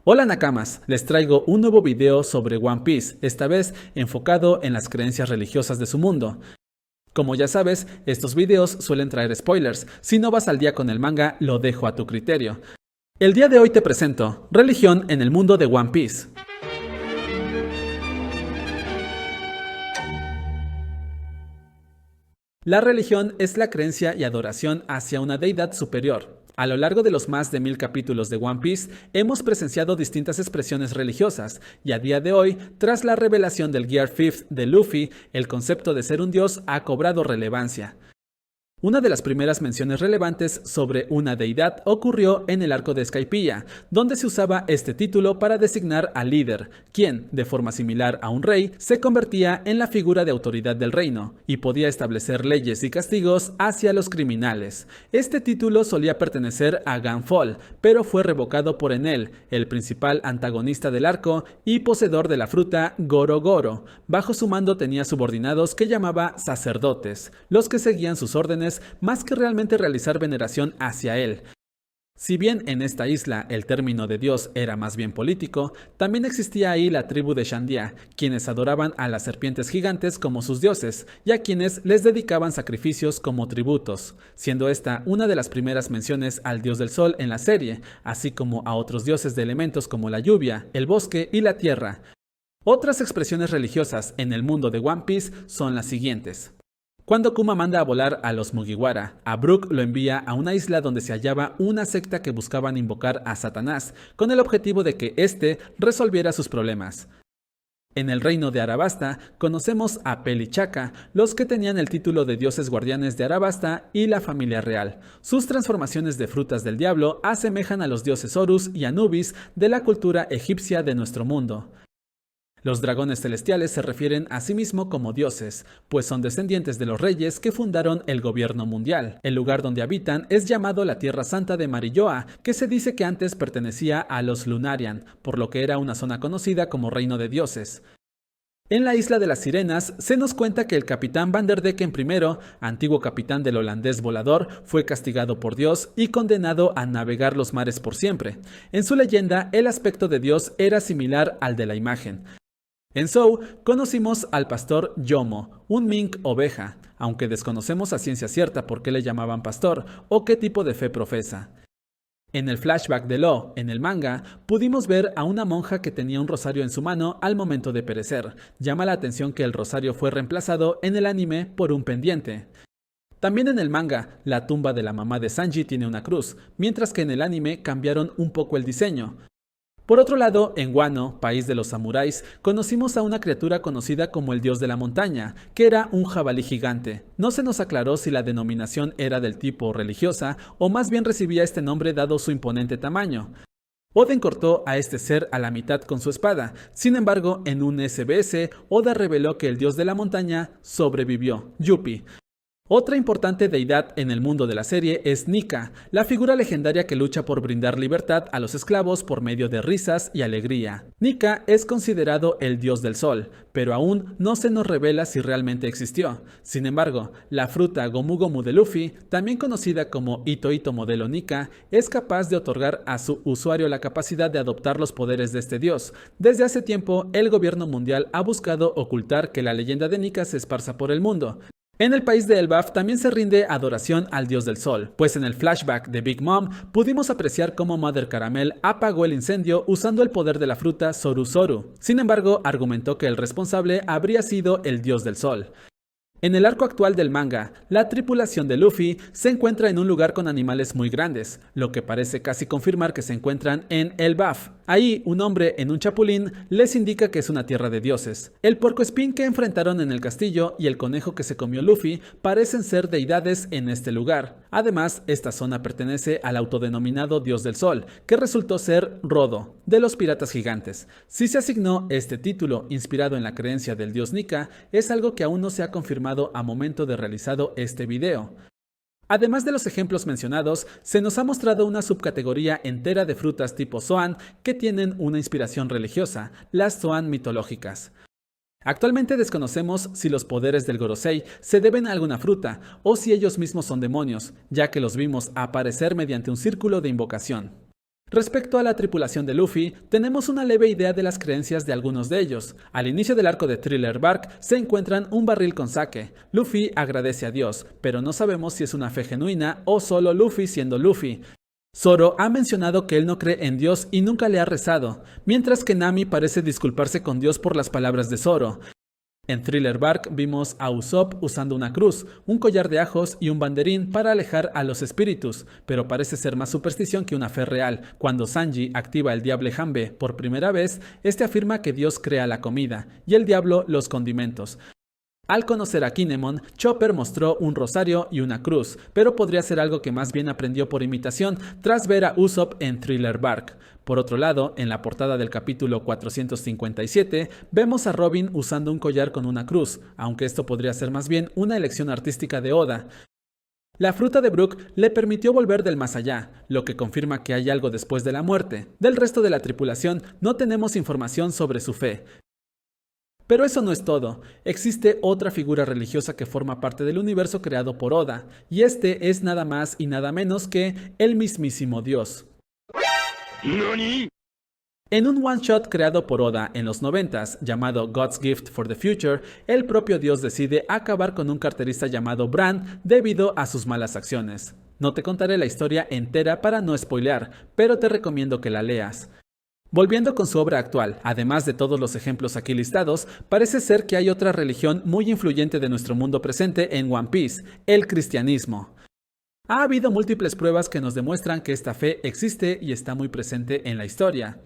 Hola Nakamas, les traigo un nuevo video sobre One Piece, esta vez enfocado en las creencias religiosas de su mundo. Como ya sabes, estos videos suelen traer spoilers, si no vas al día con el manga, lo dejo a tu criterio. El día de hoy te presento religión en el mundo de One Piece. La religión es la creencia y adoración hacia una deidad superior. A lo largo de los más de 1000 capítulos de One Piece, hemos presenciado distintas expresiones religiosas, y a día de hoy, tras la revelación del Gear 5 de Luffy, el concepto de ser un dios ha cobrado relevancia. Una de las primeras menciones relevantes sobre una deidad ocurrió en el arco de Skypiea, donde se usaba este título para designar al líder, quien, de forma similar a un rey, se convertía en la figura de autoridad del reino, y podía establecer leyes y castigos hacia los criminales. Este título solía pertenecer a Gunfall, pero fue revocado por Enel, el principal antagonista del arco y poseedor de la fruta Goro Goro. Bajo su mando tenía subordinados que llamaba sacerdotes, los que seguían sus órdenes más que realmente realizar veneración hacia él. Si bien en esta isla el término de Dios era más bien político, también existía ahí la tribu de Shandia, quienes adoraban a las serpientes gigantes como sus dioses, y a quienes les dedicaban sacrificios como tributos, siendo esta una de las primeras menciones al dios del sol en la serie, así como a otros dioses de elementos como la lluvia, el bosque y la tierra. Otras expresiones religiosas en el mundo de One Piece son las siguientes. Cuando Kuma manda a volar a los Mugiwara, a Brook lo envía a una isla donde se hallaba una secta que buscaban invocar a Satanás, con el objetivo de que éste resolviera sus problemas. En el reino de Arabasta conocemos a Pel y Chaka, los que tenían el título de dioses guardianes de Arabasta y la familia real. Sus transformaciones de frutas del diablo asemejan a los dioses Horus y Anubis de la cultura egipcia de nuestro mundo. Los dragones celestiales se refieren a sí mismos como dioses, pues son descendientes de los reyes que fundaron el gobierno mundial. El lugar donde habitan es llamado la Tierra Santa de Marilloa, que se dice que antes pertenecía a los Lunarian, por lo que era una zona conocida como Reino de Dioses. En la isla de las Sirenas se nos cuenta que el capitán Van der Decken I, antiguo capitán del holandés volador, fue castigado por Dios y condenado a navegar los mares por siempre. En su leyenda, el aspecto de Dios era similar al de la imagen. En Zou conocimos al pastor Yomo, un mink oveja, aunque desconocemos a ciencia cierta por qué le llamaban pastor o qué tipo de fe profesa. En el flashback de Law, en el manga, pudimos ver a una monja que tenía un rosario en su mano al momento de perecer. Llama la atención que el rosario fue reemplazado en el anime por un pendiente. También en el manga, la tumba de la mamá de Sanji tiene una cruz, mientras que en el anime cambiaron un poco el diseño. Por otro lado, en Wano, país de los samuráis, conocimos a una criatura conocida como el dios de la montaña, que era un jabalí gigante. No se nos aclaró si la denominación era del tipo religiosa o más bien recibía este nombre dado su imponente tamaño. Oden cortó a este ser a la mitad con su espada. Sin embargo, en un SBS, Oda reveló que el dios de la montaña sobrevivió, Yuppie. Otra importante deidad en el mundo de la serie es Nika, la figura legendaria que lucha por brindar libertad a los esclavos por medio de risas y alegría. Nika es considerado el dios del sol, pero aún no se nos revela si realmente existió. Sin embargo, la fruta Gomu Gomu de Luffy, también conocida como Ito Ito modelo Nika, es capaz de otorgar a su usuario la capacidad de adoptar los poderes de este dios. Desde hace tiempo, el gobierno mundial ha buscado ocultar que la leyenda de Nika se esparza por el mundo. En el país de Elbaf también se rinde adoración al dios del sol, pues en el flashback de Big Mom pudimos apreciar cómo Mother Caramel apagó el incendio usando el poder de la fruta Zoru Zoru. Sin embargo, argumentó que el responsable habría sido el dios del sol. En el arco actual del manga, la tripulación de Luffy se encuentra en un lugar con animales muy grandes, lo que parece casi confirmar que se encuentran en Elbaf. Ahí, un hombre en un chapulín les indica que es una tierra de dioses. El puercoespín que enfrentaron en el castillo y el conejo que se comió Luffy parecen ser deidades en este lugar. Además, esta zona pertenece al autodenominado dios del sol, que resultó ser Rodo, de los piratas gigantes. Si se asignó este título inspirado en la creencia del dios Nika, es algo que aún no se ha confirmado a momento de realizado este video. Además de los ejemplos mencionados, se nos ha mostrado una subcategoría entera de frutas tipo Zoan que tienen una inspiración religiosa, las Zoan mitológicas. Actualmente desconocemos si los poderes del Gorosei se deben a alguna fruta o si ellos mismos son demonios, ya que los vimos aparecer mediante un círculo de invocación. Respecto a la tripulación de Luffy, tenemos una leve idea de las creencias de algunos de ellos. Al inicio del arco de Thriller Bark se encuentran un barril con sake. Luffy agradece a Dios, pero no sabemos si es una fe genuina o solo Luffy siendo Luffy. Zoro ha mencionado que él no cree en Dios y nunca le ha rezado, mientras que Nami parece disculparse con Dios por las palabras de Zoro. En Thriller Bark vimos a Usopp usando una cruz, un collar de ajos y un banderín para alejar a los espíritus, pero parece ser más superstición que una fe real. Cuando Sanji activa el Diable Jambe por primera vez, este afirma que Dios crea la comida y el diablo los condimentos. Al conocer a Kinemon, Chopper mostró un rosario y una cruz, pero podría ser algo que más bien aprendió por imitación tras ver a Usopp en Thriller Bark. Por otro lado, en la portada del capítulo 457, vemos a Robin usando un collar con una cruz, aunque esto podría ser más bien una elección artística de Oda. La fruta de Brook le permitió volver del más allá, lo que confirma que hay algo después de la muerte. Del resto de la tripulación no tenemos información sobre su fe. Pero eso no es todo, existe otra figura religiosa que forma parte del universo creado por Oda, y este es nada más y nada menos que el mismísimo Dios. ¿Nani? En un one-shot creado por Oda en los 90s, llamado God's Gift for the Future, el propio Dios decide acabar con un carterista llamado Bran debido a sus malas acciones. No te contaré la historia entera para no spoilear, pero te recomiendo que la leas. Volviendo con su obra actual, además de todos los ejemplos aquí listados, parece ser que hay otra religión muy influyente de nuestro mundo presente en One Piece, el cristianismo. Ha habido múltiples pruebas que nos demuestran que esta fe existe y está muy presente en la historia.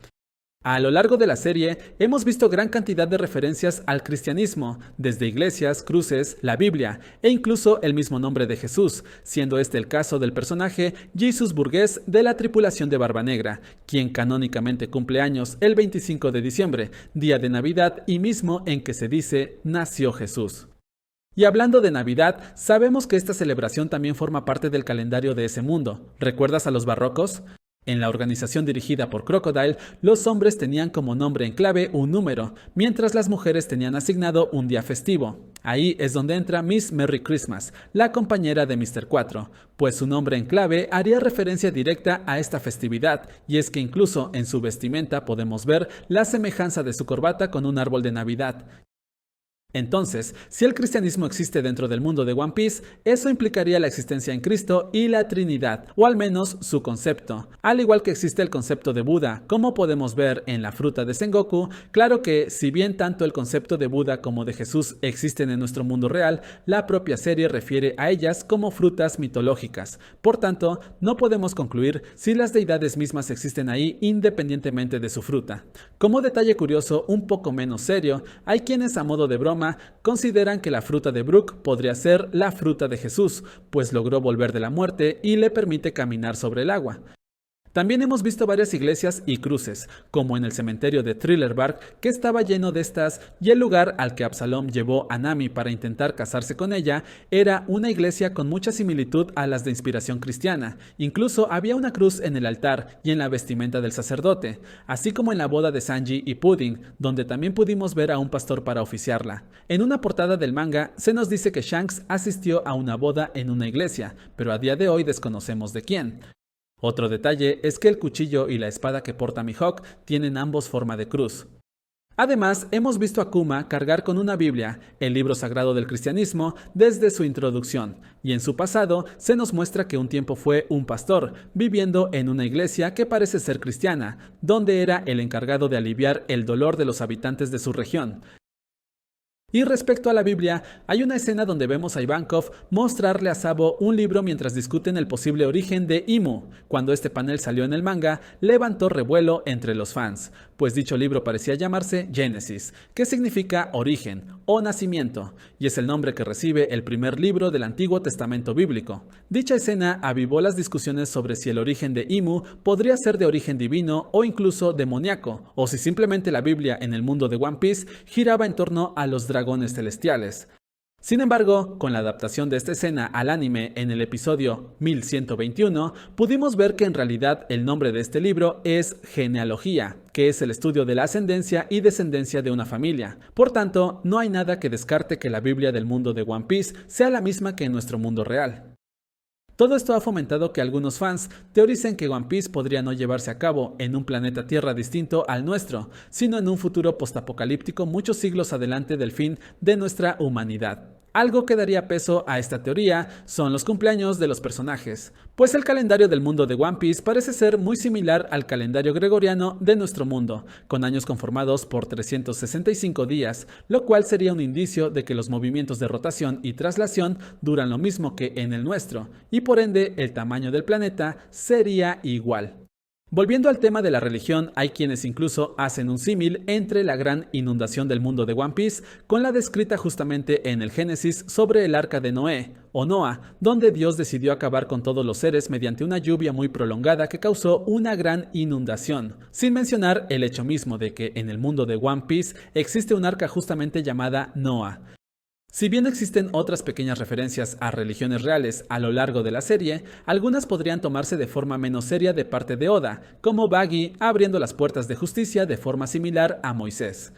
A lo largo de la serie, hemos visto gran cantidad de referencias al cristianismo, desde iglesias, cruces, la Biblia e incluso el mismo nombre de Jesús, siendo este el caso del personaje Jesus Burgess de la tripulación de Barba Negra, quien canónicamente cumple años el 25 de diciembre, día de Navidad y mismo en que se dice nació Jesús. Y hablando de Navidad, sabemos que esta celebración también forma parte del calendario de ese mundo. ¿Recuerdas a los barrocos? En la organización dirigida por Crocodile, los hombres tenían como nombre en clave un número, mientras las mujeres tenían asignado un día festivo. Ahí es donde entra Miss Merry Christmas, la compañera de Mr. 4, pues su nombre en clave haría referencia directa a esta festividad, y es que incluso en su vestimenta podemos ver la semejanza de su corbata con un árbol de Navidad. Entonces, si el cristianismo existe dentro del mundo de One Piece, eso implicaría la existencia en Cristo y la Trinidad, o al menos su concepto. Al igual que existe el concepto de Buda, como podemos ver en la fruta de Sengoku, claro que si bien tanto el concepto de Buda como de Jesús existen en nuestro mundo real, la propia serie refiere a ellas como frutas mitológicas. Por tanto, no podemos concluir si las deidades mismas existen ahí independientemente de su fruta. Como detalle curioso un poco menos serio, hay quienes a modo de broma consideran que la fruta de Brook podría ser la fruta de Jesús, pues logró volver de la muerte y le permite caminar sobre el agua. También hemos visto varias iglesias y cruces, como en el cementerio de Thriller Bark, que estaba lleno de estas, y el lugar al que Absalom llevó a Nami para intentar casarse con ella era una iglesia con mucha similitud a las de inspiración cristiana. Incluso había una cruz en el altar y en la vestimenta del sacerdote, así como en la boda de Sanji y Pudding, donde también pudimos ver a un pastor para oficiarla. En una portada del manga se nos dice que Shanks asistió a una boda en una iglesia, pero a día de hoy desconocemos de quién. Otro detalle es que el cuchillo y la espada que porta Mihawk tienen ambos forma de cruz. Además, hemos visto a Kuma cargar con una Biblia, el libro sagrado del cristianismo, desde su introducción, y en su pasado se nos muestra que un tiempo fue un pastor, viviendo en una iglesia que parece ser cristiana, donde era el encargado de aliviar el dolor de los habitantes de su región. Y respecto a la Biblia, hay una escena donde vemos a Ivankov mostrarle a Sabo un libro mientras discuten el posible origen de Imu. Cuando este panel salió en el manga, levantó revuelo entre los fans, pues dicho libro parecía llamarse Génesis, que significa origen o nacimiento, y es el nombre que recibe el primer libro del Antiguo Testamento bíblico. Dicha escena avivó las discusiones sobre si el origen de Imu podría ser de origen divino o incluso demoníaco, o si simplemente la Biblia en el mundo de One Piece giraba en torno a los dragones celestiales. Sin embargo, con la adaptación de esta escena al anime en el episodio 1121, pudimos ver que en realidad el nombre de este libro es Genealogía, que es el estudio de la ascendencia y descendencia de una familia. Por tanto, no hay nada que descarte que la Biblia del mundo de One Piece sea la misma que en nuestro mundo real. Todo esto ha fomentado que algunos fans teoricen que One Piece podría no llevarse a cabo en un planeta Tierra distinto al nuestro, sino en un futuro postapocalíptico muchos siglos adelante del fin de nuestra humanidad. Algo que daría peso a esta teoría son los cumpleaños de los personajes, pues el calendario del mundo de One Piece parece ser muy similar al calendario gregoriano de nuestro mundo, con años conformados por 365 días, lo cual sería un indicio de que los movimientos de rotación y traslación duran lo mismo que en el nuestro, y por ende el tamaño del planeta sería igual. Volviendo al tema de la religión, hay quienes incluso hacen un símil entre la gran inundación del mundo de One Piece con la descrita justamente en el Génesis sobre el arca de Noé, o Noah, donde Dios decidió acabar con todos los seres mediante una lluvia muy prolongada que causó una gran inundación, sin mencionar el hecho mismo de que en el mundo de One Piece existe un arca justamente llamada Noah. Si bien existen otras pequeñas referencias a religiones reales a lo largo de la serie, algunas podrían tomarse de forma menos seria de parte de Oda, como Buggy abriendo las puertas de justicia de forma similar a Moisés.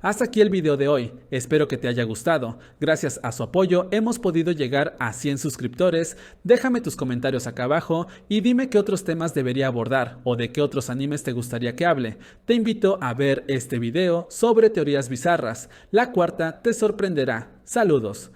Hasta aquí el video de hoy, espero que te haya gustado. Gracias a su apoyo hemos podido llegar a 100 suscriptores. Déjame tus comentarios acá abajo y dime qué otros temas debería abordar o de qué otros animes te gustaría que hable. Te invito a ver este video sobre teorías bizarras. La cuarta te sorprenderá. Saludos.